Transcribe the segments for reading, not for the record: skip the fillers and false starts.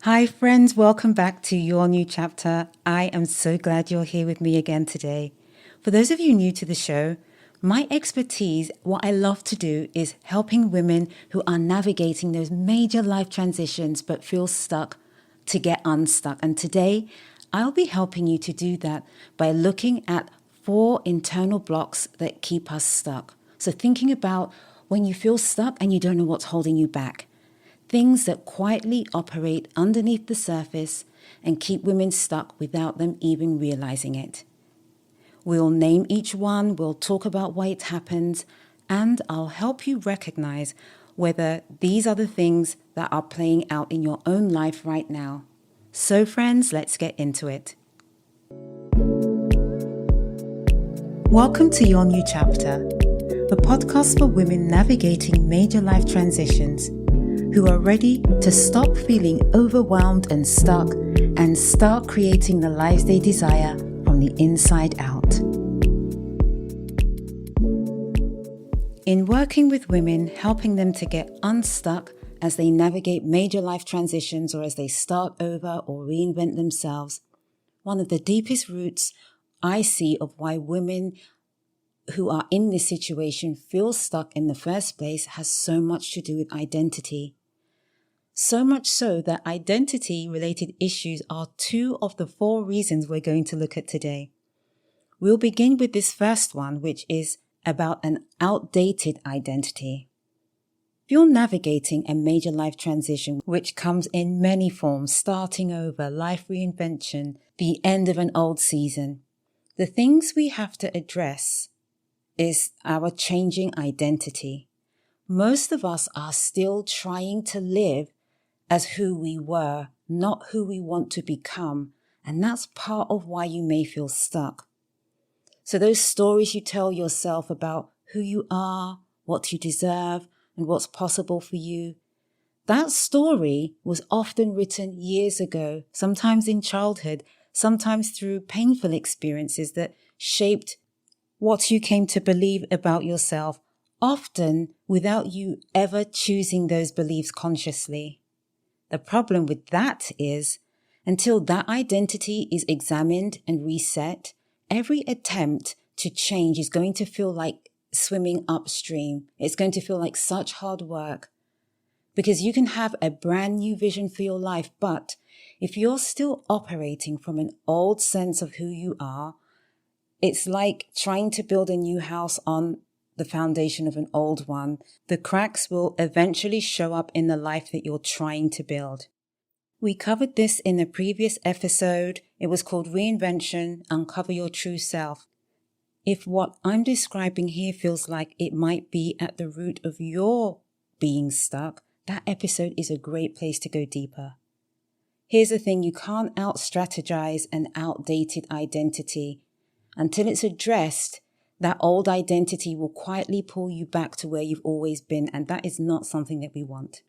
Hi friends, welcome back to your new chapter. I am so glad you're here with me again today. For those of you new to the show, my expertise, what I love to do is helping women who are navigating those major life transitions but feel stuck to get unstuck. And today, I'll be helping you to do that by looking at 4 internal blocks that keep us stuck. So thinking about when you feel stuck and you don't know what's holding you back. Things that quietly operate underneath the surface and keep women stuck without them even realizing it. We'll name each one, we'll talk about why it happens, and I'll help you recognize whether these are the things that are playing out in your own life right now. So friends, let's get into it. Welcome to Your New Chapter, a podcast for women navigating major life transitions who are ready to stop feeling overwhelmed and stuck and start creating the lives they desire from the inside out. In working with women, helping them to get unstuck as they navigate major life transitions or as they start over or reinvent themselves, one of the deepest roots I see of why women who are in this situation feel stuck in the first place has so much to do with identity. So much so that identity-related issues are 2 of the 4 reasons we're going to look at today. We'll begin with this first one, which is about an outdated identity. If you're navigating a major life transition, which comes in many forms, starting over, life reinvention, the end of an old season, the things we have to address is our changing identity. Most of us are still trying to live as who we were, not who we want to become. And that's part of why you may feel stuck. So those stories you tell yourself about who you are, what you deserve, and what's possible for you, that story was often written years ago, sometimes in childhood, sometimes through painful experiences that shaped what you came to believe about yourself, often without you ever choosing those beliefs consciously. The problem with that is, until that identity is examined and reset, every attempt to change is going to feel like swimming upstream. It's going to feel like such hard work. Because you can have a brand new vision for your life, but if you're still operating from an old sense of who you are, it's like trying to build a new house on the foundation of an old one. The cracks will eventually show up in the life that you're trying to build. We covered this in a previous episode. It was called Reinvention, Uncover Your True Self. If what I'm describing here feels like it might be at the root of your being stuck, that episode is a great place to go deeper. Here's the thing, you can't out-strategize an outdated identity. Until it's addressed, that old identity will quietly pull you back to where you've always been, and that is not something that we want.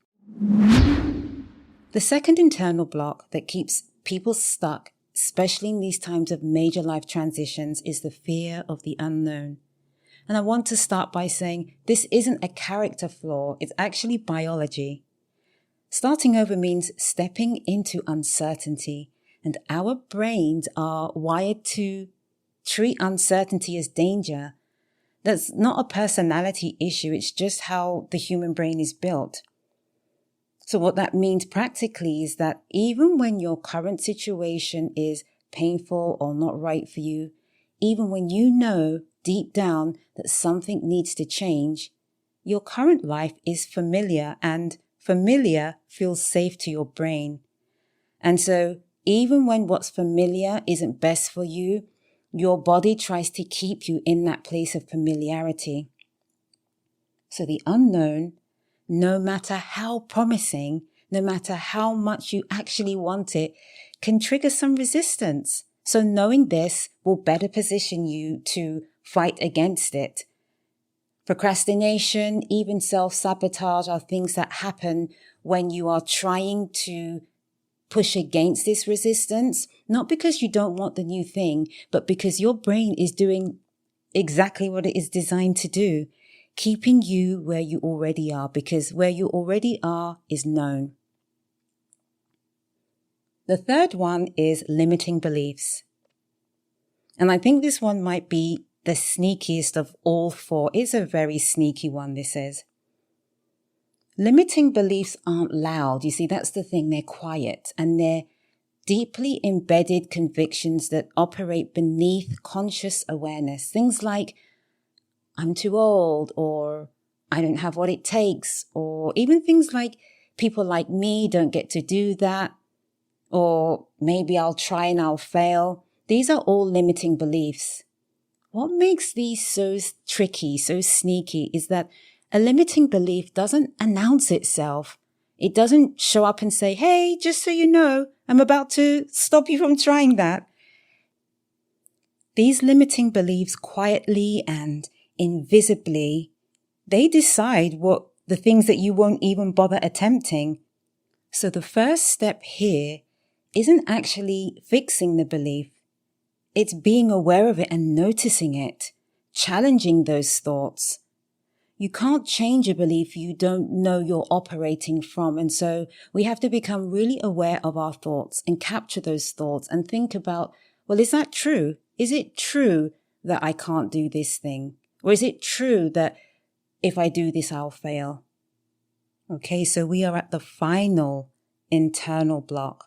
The second internal block that keeps people stuck, especially in these times of major life transitions, is the fear of the unknown. And I want to start by saying this isn't a character flaw, it's actually biology. Starting over means stepping into uncertainty, and our brains are wired to treat uncertainty as danger. That's not a personality issue. It's just how the human brain is built. So what that means practically is that even when your current situation is painful or not right for you, even when you know deep down that something needs to change, your current life is familiar, and familiar feels safe to your brain. And so even when what's familiar isn't best for you, your body tries to keep you in that place of familiarity. So the unknown, no matter how promising, no matter how much you actually want it, can trigger some resistance. So knowing this will better position you to fight against it. Procrastination, even self-sabotage are things that happen when you are trying to push against this resistance, not because you don't want the new thing, but because your brain is doing exactly what it is designed to do, keeping you where you already are, because where you already are is known. The third one is limiting beliefs. And I think this one might be the sneakiest of all four. It's a very sneaky one, this is. Limiting beliefs aren't loud. You see, that's the thing. They're quiet and they're deeply embedded convictions that operate beneath conscious awareness. Things like, I'm too old, or I don't have what it takes, or even things like, people like me don't get to do that, or maybe I'll try and I'll fail. These are all limiting beliefs. What makes these so tricky, so sneaky, is that a limiting belief doesn't announce itself. It doesn't show up and say, hey, just so you know, I'm about to stop you from trying that. These limiting beliefs quietly and invisibly, they decide what the things that you won't even bother attempting. So the first step here isn't actually fixing the belief. It's being aware of it and noticing it, challenging those thoughts. You can't change a belief you don't know you're operating from. And so we have to become really aware of our thoughts and capture those thoughts and think about, well, is that true? Is it true that I can't do this thing? Or is it true that if I do this, I'll fail? Okay, so we are at the final internal block.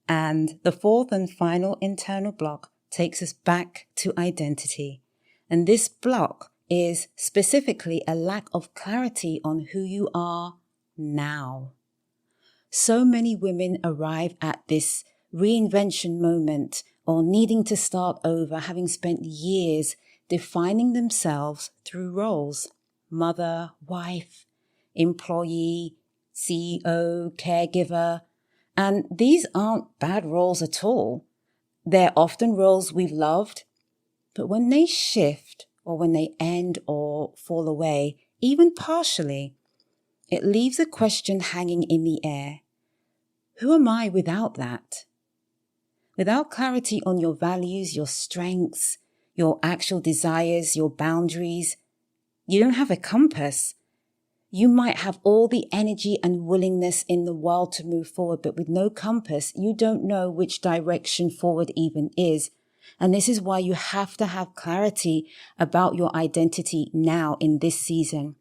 And the fourth and final internal block takes us back to identity. And this block is specifically a lack of clarity on who you are now. So many women arrive at this reinvention moment or needing to start over, having spent years defining themselves through roles: mother, wife, employee, CEO, caregiver. And these aren't bad roles at all. They're often roles we've loved, but when they shift or when they end or fall away, even partially, it leaves a question hanging in the air. Who am I without that? Without clarity on your values, your strengths, your actual desires, your boundaries, you don't have a compass. You might have all the energy and willingness in the world to move forward, but with no compass, you don't know which direction forward even is. And this is why you have to have clarity about your identity now in this season.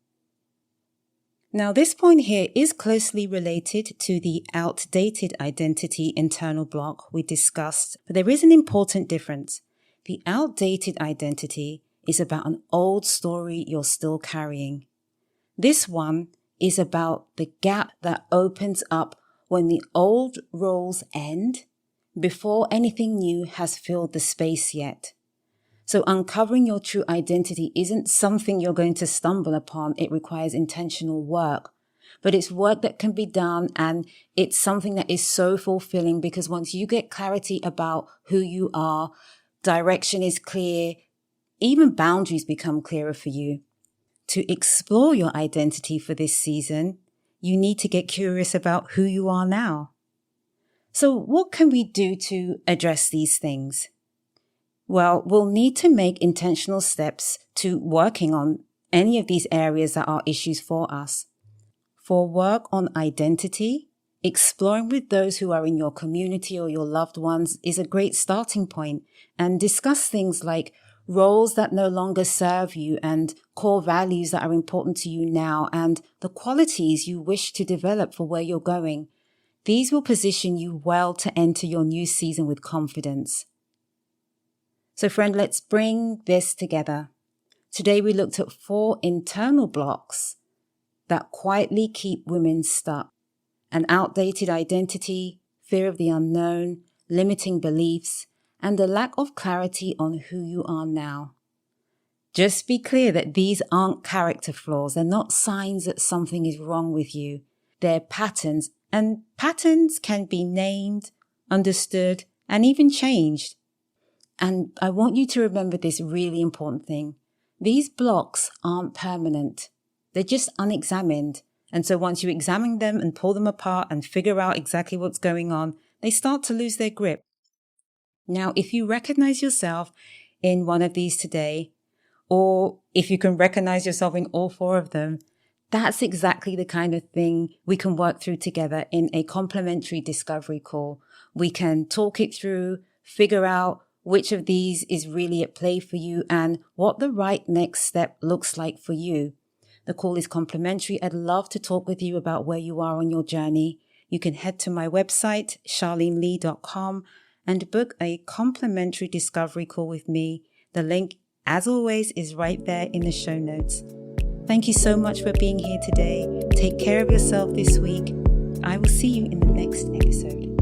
Now, this point here is closely related to the outdated identity internal block we discussed, but there is an important difference. The outdated identity is about an old story you're still carrying. This one is about the gap that opens up when the old roles end before anything new has filled the space yet. So uncovering your true identity isn't something you're going to stumble upon. It requires intentional work, but it's work that can be done, and it's something that is so fulfilling because once you get clarity about who you are, direction is clear, even boundaries become clearer for you. To explore your identity for this season, you need to get curious about who you are now. So what can we do to address these things? Well, we'll need to make intentional steps to working on any of these areas that are issues for us. For work on identity, exploring with those who are in your community or your loved ones is a great starting point, and discuss things like roles that no longer serve you and core values that are important to you now and the qualities you wish to develop for where you're going. These will position you well to enter your new season with confidence. So friend, let's bring this together. Today we looked at 4 internal blocks that quietly keep women stuck: an outdated identity, fear of the unknown, limiting beliefs, and a lack of clarity on who you are now. Just be clear that these aren't character flaws. They're not signs that something is wrong with you. They're patterns, and patterns can be named, understood, and even changed. And I want you to remember this really important thing. These blocks aren't permanent. They're just unexamined. And so once you examine them and pull them apart and figure out exactly what's going on, they start to lose their grip. Now, if you recognize yourself in one of these today, or if you can recognize yourself in all 4 of them, That's exactly the kind of thing we can work through together in a complimentary discovery call. We can talk it through, figure out which of these is really at play for you and what the right next step looks like for you. The call is complimentary. I'd love to talk with you about where you are on your journey. You can head to my website, sharlenelee.com, and book a complimentary discovery call with me. The link, as always, is right there in the show notes. Thank you so much for being here today. Take care of yourself this week. I will see you in the next episode.